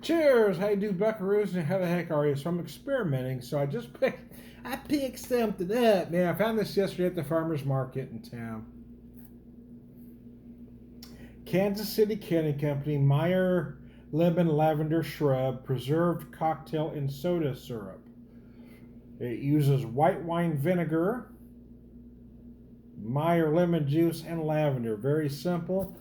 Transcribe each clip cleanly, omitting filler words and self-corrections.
Cheers! How you do, buckaroos, and how the heck are you? So I'm experimenting, so I picked something up. Man, I found this yesterday at the farmer's market in town. Kansas City Canning Company, Meyer Lavender Shrub, preserved cocktail and soda syrup. It uses white wine vinegar, Meyer lemon juice, and lavender. Very simple.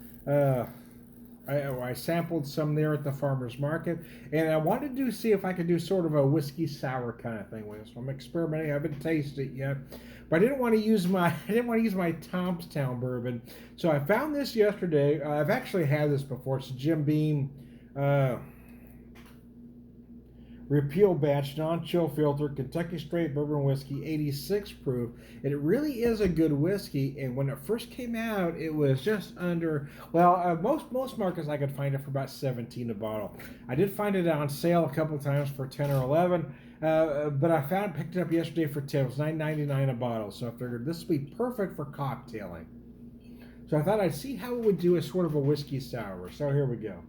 I sampled some there at the farmer's market, and I wanted to see if I could do sort of a whiskey sour kind of thing with it. So I'm experimenting. I haven't tasted it yet, but I didn't want to use my Thompstown bourbon. So I found this yesterday. I've actually had this before. It's Jim Beam uh, Repeal Batch, non-chill filter, Kentucky Straight Bourbon Whiskey, 86 proof. And it really is a good whiskey. And when it first came out, it was just under, most markets I could find it for about 17 a bottle. I did find it on sale a couple of times for 10 or 11, but I picked it up yesterday for 10. It was $9.99 a bottle. So I figured this would be perfect for cocktailing. So I thought I'd see how it would do as sort of a whiskey sour. So here we go.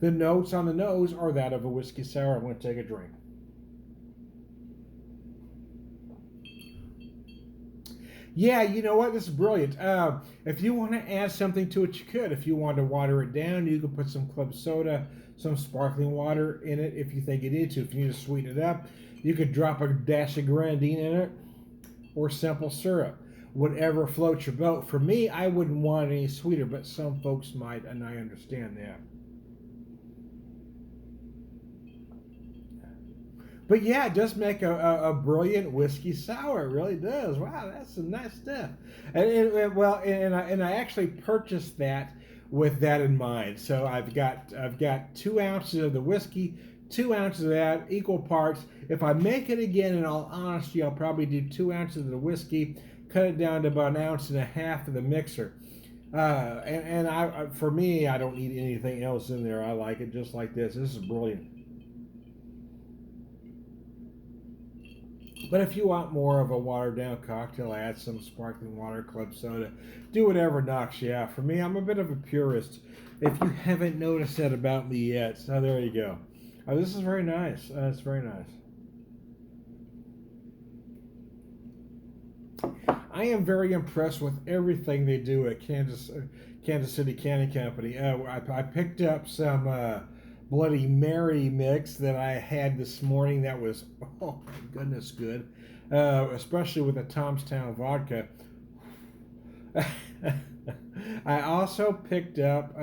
The notes on the nose are that of a whiskey sour. I'm going to take a drink. Yeah, you know what? This is brilliant. If you want to add something to it, you could. If you want to water it down, you could put some club soda, some sparkling water in it if you think you need to. If you need to sweeten it up, you could drop a dash of grenadine in it or simple syrup. Whatever floats your boat. For me, I wouldn't want any sweeter, but some folks might, and I understand that. But yeah, it does make a brilliant whiskey sour. It really does. Wow, that's some nice stuff. And I actually purchased that with that in mind. So I've got 2 ounces of the whiskey, 2 ounces of that, equal parts. If I make it again, in all honesty, I'll probably do 2 ounces of the whiskey, cut it down to about an ounce and a half of the mixer. For me, I don't need anything else in there. I like it just like this. This is brilliant. But if you want more of a watered down cocktail, add some sparkling water, club soda, do whatever knocks you out. For me, I'm a bit of a purist. If you haven't noticed that about me yet, so there you go. This is very nice. It's very nice. I am very impressed with everything they do at Kansas City Canning Company. I picked up some Bloody Mary mix that I had this morning. That was, oh my goodness, good. Especially with the Thompstown vodka. I also picked up.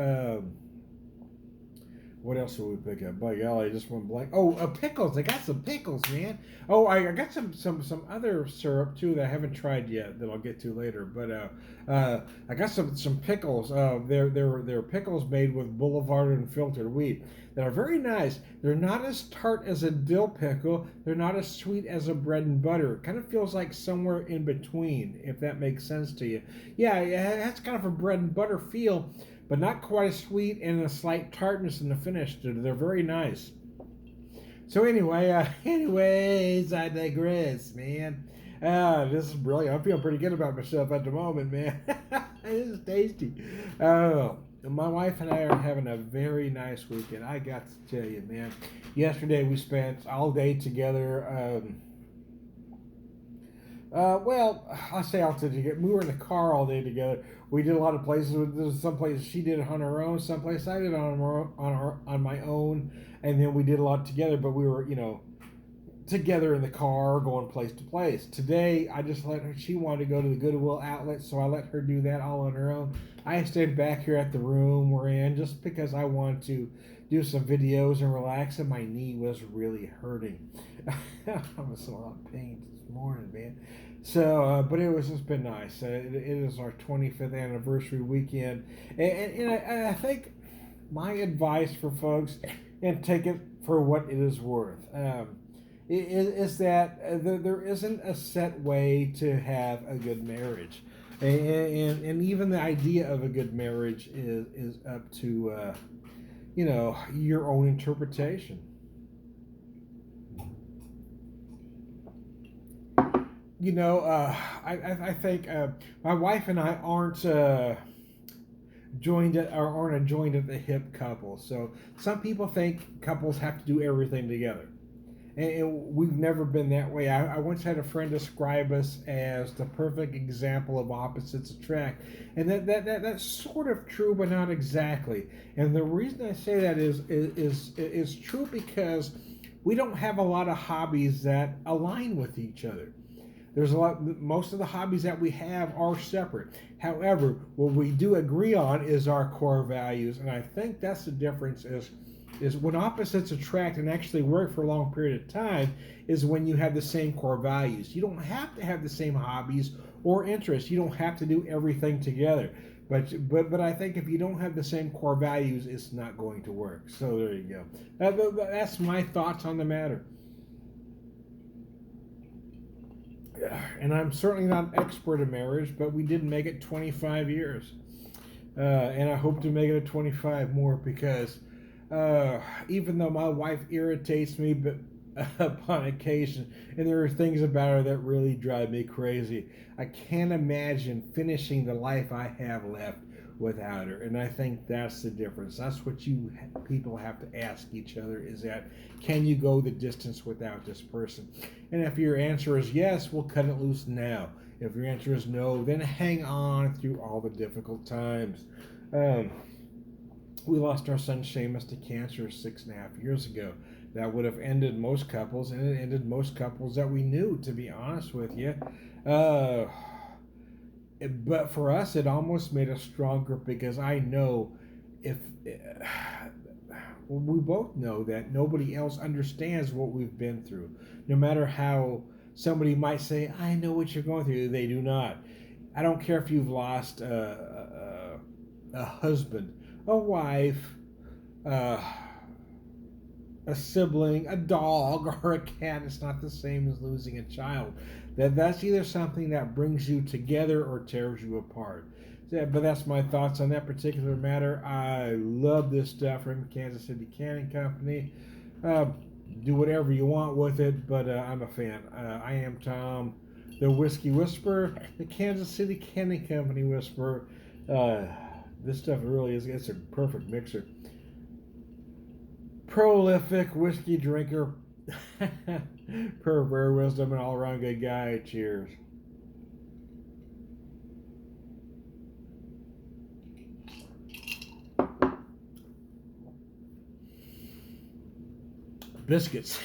What else did we pick up? By golly, I just went blank. Oh, pickles! I got some pickles, man. Oh, I got some other syrup too that I haven't tried yet that I'll get to later. But I got some pickles. They're pickles made with boulevard and filtered wheat that are very nice. They're not as tart as a dill pickle. They're not as sweet as a bread and butter. It kind of feels like somewhere in between, if that makes sense to you. Yeah, it has kind of a bread and butter feel, but not quite as sweet, and a slight tartness in the finish. They're very nice. So anyways, I digress, man. This is brilliant. I'm feeling pretty good about myself at the moment, man. This is tasty. Oh, my wife and I are having a very nice weekend. I got to tell you, man. Yesterday we spent all day together. I say all day together. We were in the car all day together. We did a lot of places. There's some places she did on her own. Some places I did on my own, and then we did a lot together. But we were, together in the car, going place to place. Today, I just let her. She wanted to go to the Goodwill outlet, so I let her do that all on her own. I stayed back here at the room we're in just because I wanted to do some videos and relax, and my knee was really hurting. I was in a lot of pain this morning, man. So, but it's been nice. It is our 25th anniversary weekend, and I think my advice for folks, and take it for what it is worth, is that there isn't a set way to have a good marriage, and even the idea of a good marriage is up to your own interpretation. I think my wife and I aren't joined at, or aren't a joined at the hip couple. So some people think couples have to do everything together. And we've never been that way. I once had a friend describe us as the perfect example of opposites attract, and that's sort of true, but not exactly. And the reason I say that is true because we don't have a lot of hobbies that align with each other. There's a lot. Most of the hobbies that we have are separate. However, what we do agree on is our core values, and I think that's the difference. Is when opposites attract and actually work for a long period of time is when you have the same core values. You don't have to have the same hobbies or interests. You don't have to do everything together. But I think if you don't have the same core values, it's not going to work. So there you go. That's my thoughts on the matter. And I'm certainly not an expert in marriage, but we did make it 25 years. And I hope to make it a 25 more because even though my wife irritates me but upon occasion, and there are things about her that really drive me crazy, I can't imagine finishing the life I have left without her. And I think that's the difference. That's what you people have to ask each other is that, can you go the distance without this person? And if your answer is yes, we'll cut it loose now. If your answer is no, then hang on through all the difficult times. um, we lost our son Seamus to cancer 6.5 years ago. That would have ended most couples, and it ended most couples that we knew, to be honest with you. Uh, but for us, it almost made us stronger because I know if well, we both know that nobody else understands what we've been through. No matter how somebody might say, I know what you're going through, they do not. I don't care if you've lost a husband, a wife, uh, a sibling, a dog, or a cat. It's not the same as losing a child. That's either something that brings you together or tears you apart. Yeah, but that's my thoughts on that particular matter. I love this stuff from Kansas City Canning Company. Uh, do whatever you want with it, but I'm a fan. I am Tom, the Whiskey Whisperer, the Kansas City Canning Company Whisperer. Uh, this stuff really is, it's a perfect mixer. Prolific whiskey drinker, per rare wisdom, and all around good guy. Cheers. Biscuits.